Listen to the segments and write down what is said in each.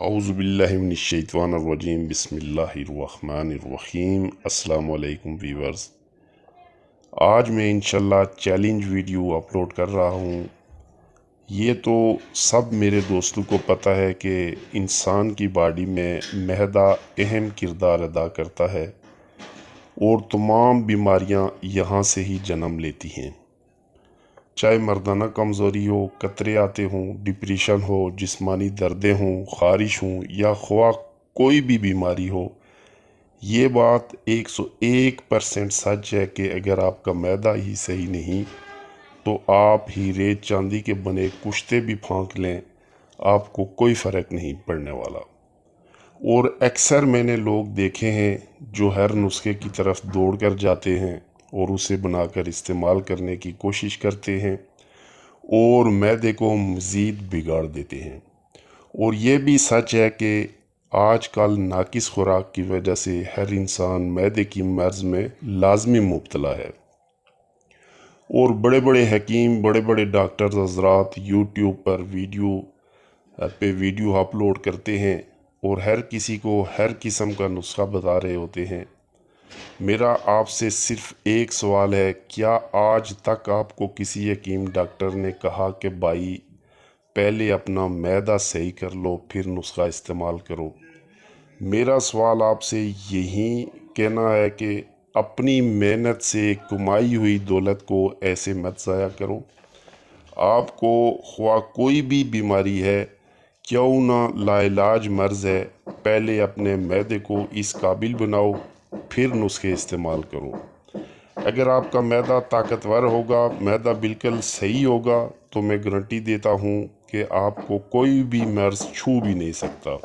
اعوذ باللہ من الشیطان الرجیم بسم اللہ الرحمن الرحیم۔ السلام علیکم ویورز، آج میں انشاءاللہ چیلنج ویڈیو اپلوڈ کر رہا ہوں۔ یہ تو سب میرے دوستوں کو پتہ ہے کہ انسان کی باڈی میں معدہ اہم کردار ادا کرتا ہے اور تمام بیماریاں یہاں سے ہی جنم لیتی ہیں، چاہے مردانہ کمزوری ہو، قطرے آتے ہوں، ڈپریشن ہو، جسمانی دردیں ہوں، خارش ہوں یا خواہ کوئی بھی بیماری ہو۔ یہ بات 101% سچ ہے کہ اگر آپ کا معدہ ہی صحیح نہیں تو آپ ہیرے چاندی کے بنے کشتے بھی پھانک لیں، آپ کو کوئی فرق نہیں پڑنے والا۔ اور اکثر میں نے لوگ دیکھے ہیں جو ہر نسخے کی طرف دوڑ کر جاتے ہیں اور اسے بنا کر استعمال کرنے کی کوشش کرتے ہیں اور معدے کو مزید بگاڑ دیتے ہیں۔ اور یہ بھی سچ ہے کہ آج کل ناقص خوراک کی وجہ سے ہر انسان معدے کی مرض میں لازمی مبتلا ہے، اور بڑے بڑے حکیم، بڑے بڑے ڈاکٹرز حضرات یوٹیوب پر ویڈیو اپلوڈ کرتے ہیں اور ہر کسی کو ہر قسم کا نسخہ بتا رہے ہوتے ہیں۔ میرا آپ سے صرف ایک سوال ہے، کیا آج تک آپ کو کسی حکیم ڈاکٹر نے کہا کہ بھائی پہلے اپنا معدہ صحیح کر لو پھر نسخہ استعمال کرو؟ میرا سوال آپ سے یہی کہنا ہے کہ اپنی محنت سے کمائی ہوئی دولت کو ایسے مت ضائع کرو۔ آپ کو خواہ کوئی بھی بیماری ہے، کیوں نہ لا علاج مرض ہے، پہلے اپنے معدے کو اس قابل بناؤ پھر نسخے استعمال کرو۔ اگر آپ کا معدہ طاقتور ہوگا، معدہ بالکل صحیح ہوگا، تو میں گارنٹی دیتا ہوں کہ آپ کو کوئی بھی مرض چھو بھی نہیں سکتا۔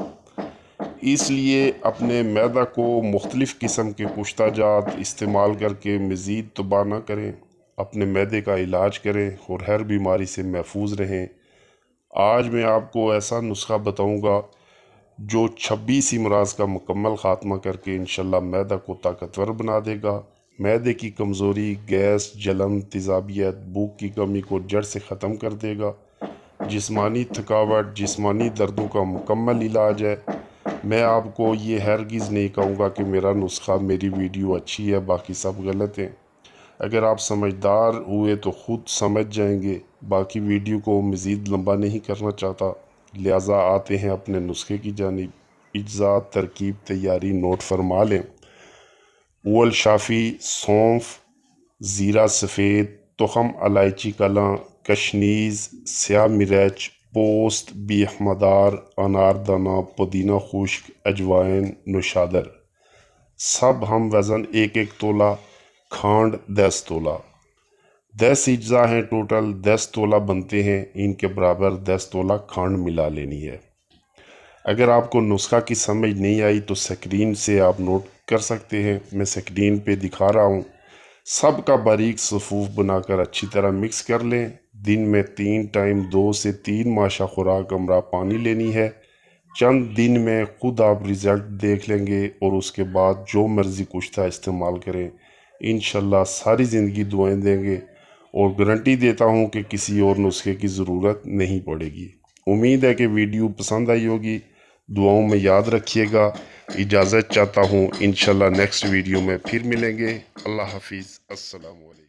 اس لیے اپنے معدہ کو مختلف قسم کے کشتہ جات استعمال کر کے مزید تباہ نہ کریں، اپنے معدے کا علاج کریں اور ہر بیماری سے محفوظ رہیں۔ آج میں آپ کو ایسا نسخہ بتاؤں گا جو 26 امراض کا مکمل خاتمہ کر کے انشاءاللہ معدہ کو طاقتور بنا دے گا۔ معدے کی کمزوری، گیس، جلن، تیزابیت، بھوک کی کمی کو جڑ سے ختم کر دے گا۔ جسمانی تھکاوٹ، جسمانی دردوں کا مکمل علاج ہے۔ میں آپ کو یہ ہرگز نہیں کہوں گا کہ میرا نسخہ، میری ویڈیو اچھی ہے باقی سب غلط ہیں۔ اگر آپ سمجھدار ہوئے تو خود سمجھ جائیں گے۔ باقی ویڈیو کو مزید لمبا نہیں کرنا چاہتا، لہٰذا آتے ہیں اپنے نسخے کی جانب۔ اجزاء، ترکیب، تیاری نوٹ فرما لیں۔ اول شافی، سونف، زیرہ سفید، تخم الائچی کلاں، کشنیز، سیاہ مرچ، پوست، بیخ مدار، انار دانہ، پودینہ خشک، اجوائن، نوشادر۔ سب ہم وزن 1 تولہ، کھانڈ 10 تولہ۔ 10 اجزاء ہیں ٹوٹل، 10 تولہ بنتے ہیں، ان کے برابر 10 تولہ کھانڈ ملا لینی ہے۔ اگر آپ کو نسخہ کی سمجھ نہیں آئی تو سکرین سے آپ نوٹ کر سکتے ہیں، میں سکرین پہ دکھا رہا ہوں۔ سب کا باریک صفوف بنا کر اچھی طرح مکس کر لیں۔ دن میں 3 ٹائم 2 سے 3 ماشا خوراک ہمراہ پانی لینی ہے۔ چند دن میں خود آپ رزلٹ دیکھ لیں گے اور اس کے بعد جو مرضی کشتہ استعمال کریں، انشاءاللہ ساری زندگی دعائیں دیں گے اور گارنٹی دیتا ہوں کہ کسی اور نسخے کی ضرورت نہیں پڑے گی۔ امید ہے کہ ویڈیو پسند آئی ہوگی، دعاؤں میں یاد رکھیے گا۔ اجازت چاہتا ہوں، انشاءاللہ نیکسٹ ویڈیو میں پھر ملیں گے۔ اللہ حافظ، السلام علیکم۔